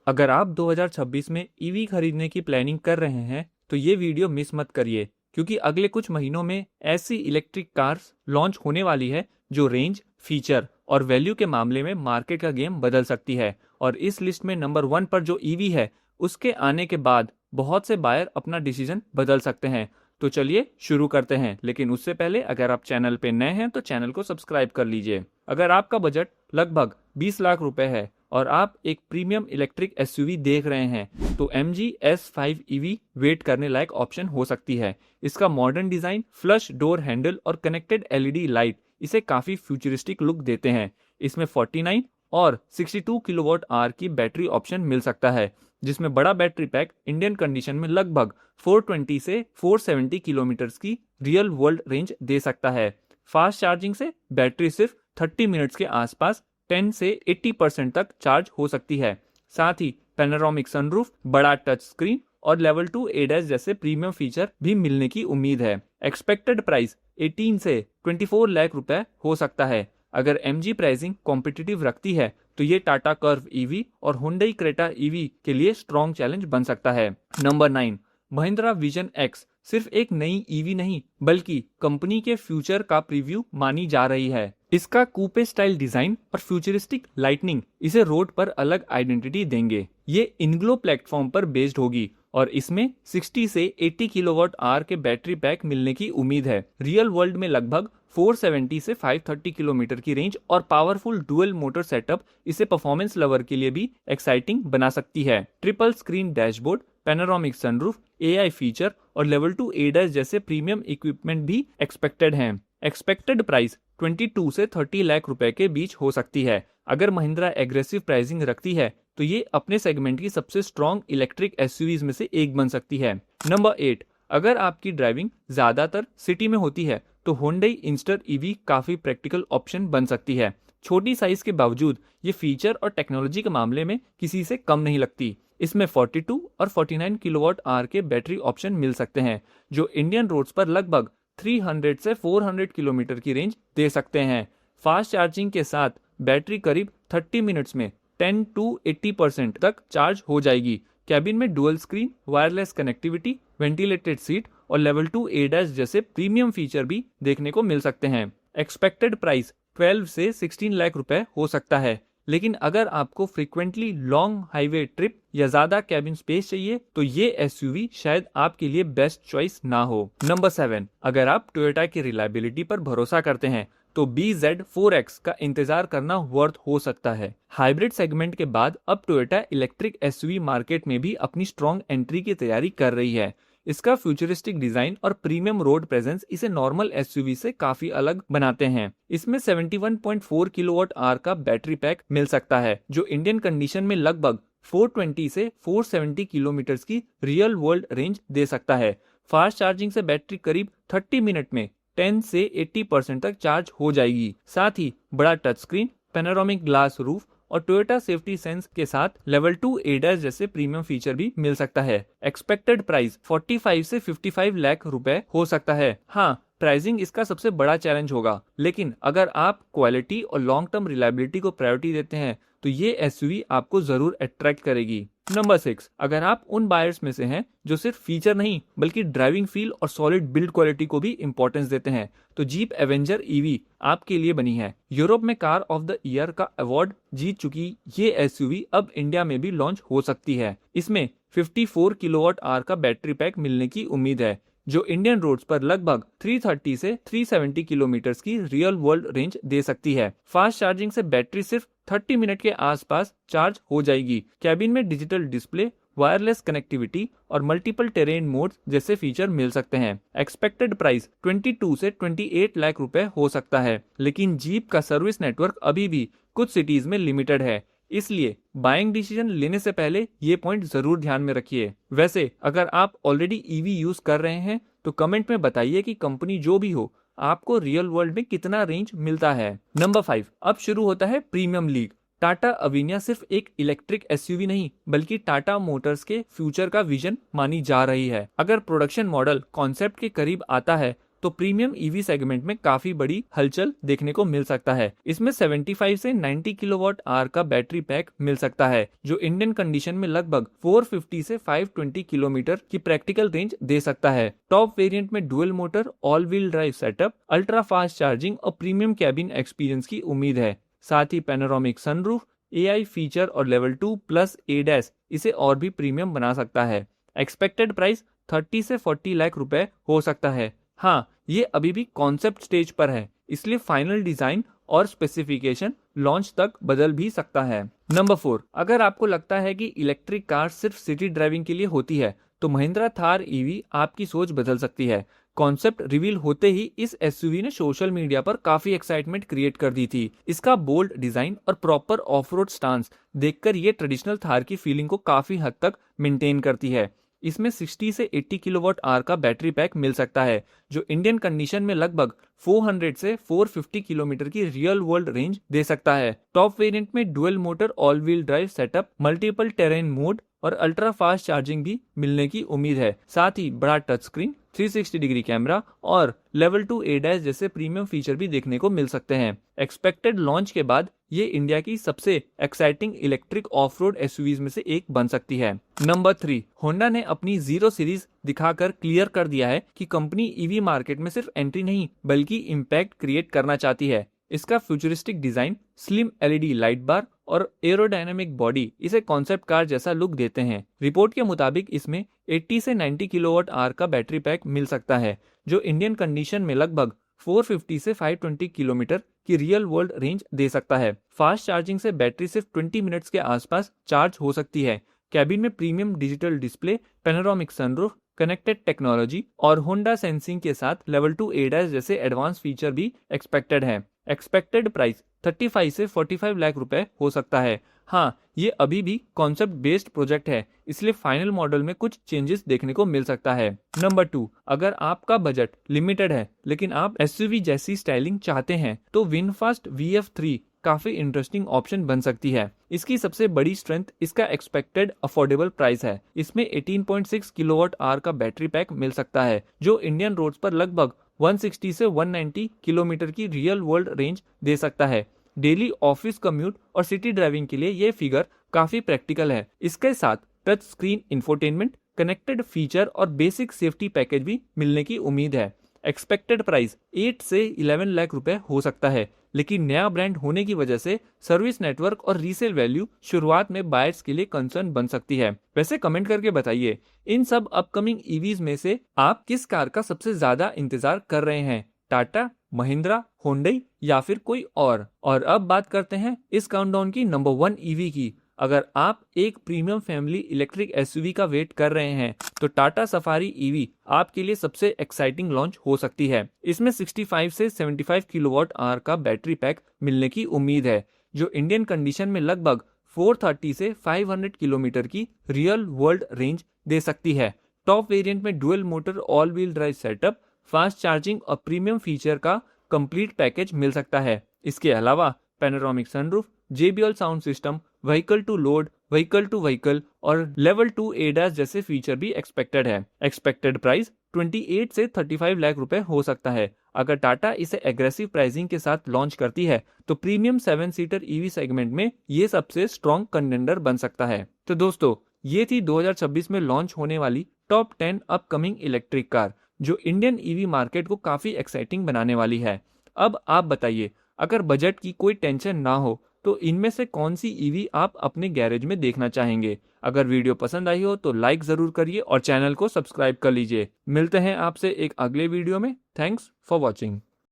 अगर आप 2026 में ईवी खरीदने की प्लानिंग कर रहे हैं तो ये वीडियो मिस मत करिए, क्योंकि अगले कुछ महीनों में ऐसी इलेक्ट्रिक कार्स लॉन्च होने वाली है जो रेंज, फीचर और वैल्यू के मामले में मार्केट का गेम बदल सकती है। और इस लिस्ट में नंबर 1 पर जो ईवी है, उसके आने के बाद बहुत से बायर अपना डिसीजन बदल सकते हैं। तो चलिए शुरू करते हैं, लेकिन उससे पहले अगर आप चैनल पे नए हैं तो चैनल को सब्सक्राइब कर लीजिए। अगर आपका बजट लगभग 20 लाख रुपए है और आप एक प्रीमियम इलेक्ट्रिक एसयूवी देख रहे हैं तो MG S5 EV वेट करने लायक ऑप्शन हो सकती है। इसका modern design, flush door handle और कनेक्टेड LED लाइट इसे काफी फ्यूचरिस्टिक लुक देते हैं। इसमें 49 और 62 किलोवाट आवर की बैटरी ऑप्शन मिल सकता है, जिसमें बड़ा बैटरी पैक इंडियन कंडीशन में लगभग 420 से 470 किलोमीटर की रियल वर्ल्ड रेंज दे सकता है। फास्ट चार्जिंग से बैटरी सिर्फ 30 मिनट्स के आसपास 10 से 80% तक चार्ज हो सकती है। साथ ही पैनोरामिक सनरूफ, बड़ा टच स्क्रीन और लेवल 2 ADAS जैसे प्रीमियम फीचर भी मिलने की उम्मीद है। एक्सपेक्टेड प्राइस 18 से 24 लाख रुपए हो सकता है। अगर MG प्राइसिंग कॉम्पिटिटिव रखती है तो ये टाटा कर्व EV और हुंडई क्रेटा EV के लिए स्ट्रॉन्ग चैलेंज बन सकता है। नंबर 9, महिंद्रा विजन X सिर्फ एक नई EV नहीं बल्कि कंपनी के फ्यूचर का प्रीव्यू मानी जा रही है। इसका कूपे स्टाइल डिजाइन और फ्यूचरिस्टिक लाइटनिंग इसे रोड पर अलग आइडेंटिटी देंगे। ये इनग्लो प्लेटफॉर्म पर बेस्ड होगी और इसमें 60 से 80 किलोवाट आवर के बैटरी पैक मिलने की उम्मीद है। रियल वर्ल्ड में लगभग 470 से 530 किलोमीटर की रेंज और पावरफुल डुअल मोटर सेटअप इसे परफॉर्मेंस लवर के लिए भी एक्साइटिंग बना सकती है। Triple screen dashboard, panoramic sunroof, AI feature और लेवल 2 ADAS जैसे प्रीमियम इक्विपमेंट भी एक्सपेक्टेड हैं। एक्सपेक्टेड प्राइस 22 से 30 लाख रुपए के बीच हो सकती है। अगर महिंद्रा एग्रेसिव प्राइसिंग रखती है तो ये अपने सेगमेंट की सबसे स्ट्रॉन्ग इलेक्ट्रिक एसयूवीज में से एक बन सकती है। नंबर 8, अगर आपकी ड्राइविंग ज्यादातर सिटी में होती है तो Hyundai Inster EV काफी प्रैक्टिकल ऑप्शन बन सकती है। छोटी साइज के बावजूद ये फीचर और टेक्नोलॉजी के मामले में किसी से कम नहीं लगती। इसमें 42 और 49 किलोवाट आवर के बैटरी ऑप्शन मिल सकते हैं, जो इंडियन रोड्स पर लगभग 300 से 400 किलोमीटर की रेंज दे सकते हैं। फास्ट चार्जिंग के साथ बैटरी करीब 30 मिनट्स में 10 to 80% तक चार्ज हो जाएगी। कैबिन में dual screen, wireless connectivity, ventilated seat और लेवल 2 ADAS जैसे प्रीमियम फीचर भी देखने को मिल सकते हैं। एक्सपेक्टेड प्राइस 12 से 16 लाख रुपए हो सकता है, लेकिन अगर आपको फ्रीक्वेंटली लॉन्ग हाईवे ट्रिप या ज्यादा कैबिन स्पेस चाहिए तो ये एसयूवी शायद आपके लिए बेस्ट चॉइस ना हो। नंबर 7, अगर आप टोयोटा की रिलायबिलिटी पर भरोसा करते हैं तो BZ4X का इंतजार करना वर्थ हो सकता है। हाइब्रिड सेगमेंट के बाद अब टोयोटा इलेक्ट्रिक एसयूवी मार्केट में भी अपनी स्ट्रॉन्ग एंट्री की तैयारी कर रही है। इसका फ्यूचरिस्टिक डिजाइन और प्रीमियम रोड प्रेजेंस इसे नॉर्मल एसयूवी से काफी अलग बनाते हैं। इसमें 71.4 किलोवाट आवर का बैटरी पैक मिल सकता है, जो इंडियन कंडीशन में लगभग 420 से 470 किलोमीटर की रियल वर्ल्ड रेंज दे सकता है। फास्ट चार्जिंग से बैटरी करीब 30 मिनट में 10 से 80% तक चार्ज हो जाएगी। साथ ही बड़ा touch screen, panoramic glass roof और टोयोटा सेफ्टी सेंस के साथ लेवल 2 ADAS जैसे प्रीमियम फीचर भी मिल सकता है। एक्सपेक्टेड प्राइस 45 से 55 लाख रुपए हो सकता है। हाँ, प्राइसिंग इसका सबसे बड़ा चैलेंज होगा, लेकिन अगर आप क्वालिटी और लॉन्ग टर्म रिलायबिलिटी को प्रायोरिटी देते हैं तो ये एसयूवी आपको जरूर अट्रैक्ट करेगी। नंबर 6, अगर आप उन बायर्स में से हैं जो सिर्फ फीचर नहीं बल्कि ड्राइविंग फील और सॉलिड बिल्ड क्वालिटी को भी इंपॉर्टेंस देते हैं तो जीप एवेंजर EV आपके लिए बनी है। यूरोप में कार ऑफ द ईयर का अवार्ड जीत चुकी ये एसयूवी अब इंडिया में भी लॉन्च हो सकती है। इसमें 54 किलोवाट आवर का बैटरी पैक मिलने की उम्मीद है, जो इंडियन रोड्स पर लगभग 330 से 370 किलोमीटर की रियल वर्ल्ड रेंज दे सकती है। फास्ट चार्जिंग से बैटरी सिर्फ 30 मिनट के आसपास चार्ज हो जाएगी। कैबिन में डिजिटल डिस्प्ले, वायरलेस कनेक्टिविटी और मल्टीपल टेरेन मोड जैसे फीचर मिल सकते हैं। एक्सपेक्टेड प्राइस 22 से 28 लाख रुपए हो सकता है, लेकिन जीप का सर्विस नेटवर्क अभी भी कुछ सिटीज में लिमिटेड है, इसलिए बाइंग डिसीजन लेने से पहले ये पॉइंट जरूर ध्यान में रखिए। वैसे अगर आप ऑलरेडी ईवी यूज कर रहे हैं तो कमेंट में बताइए कि कंपनी जो भी हो आपको रियल वर्ल्ड में कितना रेंज मिलता है। नंबर 5, अब शुरू होता है प्रीमियम लीग। टाटा अविनिया सिर्फ एक इलेक्ट्रिक एसयूवी नहीं बल्कि टाटा मोटर्स के फ्यूचर का विजन मानी जा रही है। अगर प्रोडक्शन मॉडल कॉन्सेप्ट के करीब आता है तो प्रीमियम ईवी सेगमेंट में काफी बड़ी हलचल देखने को मिल सकता है। इसमें 75 से 90 किलोवाट आवर का बैटरी पैक मिल सकता है, जो इंडियन कंडीशन में लगभग 450 से 520 किलोमीटर की प्रैक्टिकल रेंज दे सकता है। टॉप वेरिएंट में dual motor, all wheel drive setup, ultra fast charging और प्रीमियम कैबिन एक्सपीरियंस की उम्मीद है। साथ ही पैनोरामिक सनरूफ, AI फीचर और लेवल 2 प्लस ADAS इसे और भी प्रीमियम बना सकता है। एक्सपेक्टेड प्राइस 30 से 40 लाख रुपए हो सकता है। हाँ, ये अभी भी कॉन्सेप्ट स्टेज पर है, इसलिए फाइनल डिजाइन और स्पेसिफिकेशन लॉन्च तक बदल भी सकता है। नंबर 4, अगर आपको लगता है कि इलेक्ट्रिक कार सिर्फ सिटी ड्राइविंग के लिए होती है, तो महिंद्रा थार ईवी आपकी सोच बदल सकती है। कॉन्सेप्ट रिवील होते ही इस एसयूवी ने सोशल मीडिया पर काफी एक्साइटमेंट क्रिएट कर दी थी। इसका बोल्ड डिजाइन और प्रॉपर ऑफ रोड स्टांस देखकर ये ट्रेडिशनल थार की फीलिंग को काफी हद तक मेंटेन करती है। इसमें 60 से 80 किलोवाट आवर का बैटरी पैक मिल सकता है, जो इंडियन कंडीशन में लगभग 400 से 450 किलोमीटर की रियल वर्ल्ड रेंज दे सकता है। टॉप वेरिएंट में dual motor, all wheel drive setup, multiple terrain mode और अल्ट्रा फास्ट चार्जिंग भी मिलने की उम्मीद है। साथ ही बड़ा टच स्क्रीन, 360 डिग्री कैमरा और लेवल 2 ADAS जैसे प्रीमियम फीचर भी देखने को मिल सकते हैं। एक्सपेक्टेड लॉन्च के बाद ये इंडिया की सबसे exciting electric of road SUVs में से एक बन सकती है। नंबर 3, होंडा ने अपनी 0 सीरीज दिखाकर क्लियर कर दिया है कि कंपनी ईवी मार्केट में सिर्फ एंट्री नहीं बल्कि इम्पैक्ट क्रिएट करना चाहती है। इसका futuristic design, slim LED light bar और एरोडायनामिक बॉडी इसे कॉन्सेप्ट कार जैसा लुक देते हैं। रिपोर्ट के मुताबिक इसमें 80 से 90 किलोवाट आवर का बैटरी पैक मिल सकता है, जो इंडियन कंडीशन में लगभग 450 से 520 किलोमीटर की रियल वर्ल्ड रेंज दे सकता है। फास्ट चार्जिंग से बैटरी सिर्फ 20 मिनट्स के आसपास चार्ज हो सकती है। कैबिन में premium digital display, panoramic sunroof, connected technology और होंडा सेंसिंग के साथ लेवल 2 ADAS जैसे एडवांस फीचर भी एक्सपेक्टेड है। एक्सपेक्टेड प्राइस 35 से 45 लाख रुपए हो सकता है। हाँ, ये अभी भी कॉन्सेप्ट बेस्ड प्रोजेक्ट है, इसलिए फाइनल मॉडल में कुछ चेंजेस देखने को मिल सकता है। नंबर 2, अगर आपका बजट लिमिटेड है लेकिन आप एसयूवी जैसी स्टाइलिंग चाहते हैं, तो विनफास्ट VF3 काफी इंटरेस्टिंग ऑप्शन बन सकती है। इसकी सबसे बड़ी स्ट्रेंथ इसका एक्सपेक्टेड अफोर्डेबल प्राइस है। इसमें 18.6 किलोवाट आवर का बैटरी पैक मिल सकता है, जो इंडियन रोड्स पर लगभग 160 से 190 किलोमीटर की रियल वर्ल्ड रेंज दे सकता है। डेली ऑफिस कम्यूट और सिटी ड्राइविंग के लिए ये फिगर काफी प्रैक्टिकल है। इसके साथ touch screen infotainment, connected feature और बेसिक सेफ्टी पैकेज भी मिलने की उम्मीद है। एक्सपेक्टेड प्राइस 8 से 11 लाख रुपए हो सकता है, लेकिन नया ब्रांड होने की वजह से सर्विस नेटवर्क और रीसेल वैल्यू शुरुआत में बायर्स के लिए कंसर्न बन सकती है। वैसे कमेंट करके बताइए, इन सब अपकमिंग ईवीज में से आप किस कार का सबसे ज्यादा इंतजार कर रहे हैं? टाटा, महिंद्रा, होंडई या फिर कोई और अब बात करते हैं इस काउंटडाउन की नंबर 1 ईवी की। अगर आप एक प्रीमियम फैमिली इलेक्ट्रिक एसयूवी का वेट कर रहे हैं, तो टाटा सफारी ईवी आपके लिए सबसे एक्साइटिंग लॉन्च हो सकती है। इसमें 65 से 75 किलोवाट आवर का बैटरी पैक मिलने की उम्मीद है, जो इंडियन कंडीशन में लगभग 430 से 500 किलोमीटर की रियल वर्ल्ड रेंज दे सकती है। टॉप वेरिएंट में dual motor, all wheel drive setup, fast charging और प्रीमियम फीचर का कंप्लीट पैकेज मिल सकता है। इसके अलावा panoramic sunroof, JBL sound system, vehicle to load, vehicle to vehicle और लेवल 2 ADAS जैसे फीचर भी एक्सपेक्टेड है। एक्सपेक्टेड प्राइस 28 से 35 लाख रुपए हो सकता है। अगर टाटा इसे एग्रेसिव प्राइसिंग के साथ लॉन्च करती है, तो प्रीमियम 7 सीटर ईवी सेगमेंट में ये सबसे स्ट्रॉन्ग कंटेंडर बन सकता है। तो दोस्तों, ये थी 2026 में लॉन्च होने वाली टॉप 10 अपकमिंग इलेक्ट्रिक कार, जो इंडियन ईवी मार्केट को काफी एक्साइटिंग बनाने वाली है। अब आप बताइए, अगर बजट की कोई टेंशन ना हो, तो इनमें से कौन सी ईवी आप अपने गैरेज में देखना चाहेंगे? अगर वीडियो पसंद आई हो तो लाइक जरूर करिए और चैनल को सब्सक्राइब कर लीजिए। मिलते हैं आपसे एक अगले वीडियो में। Thanks for watching.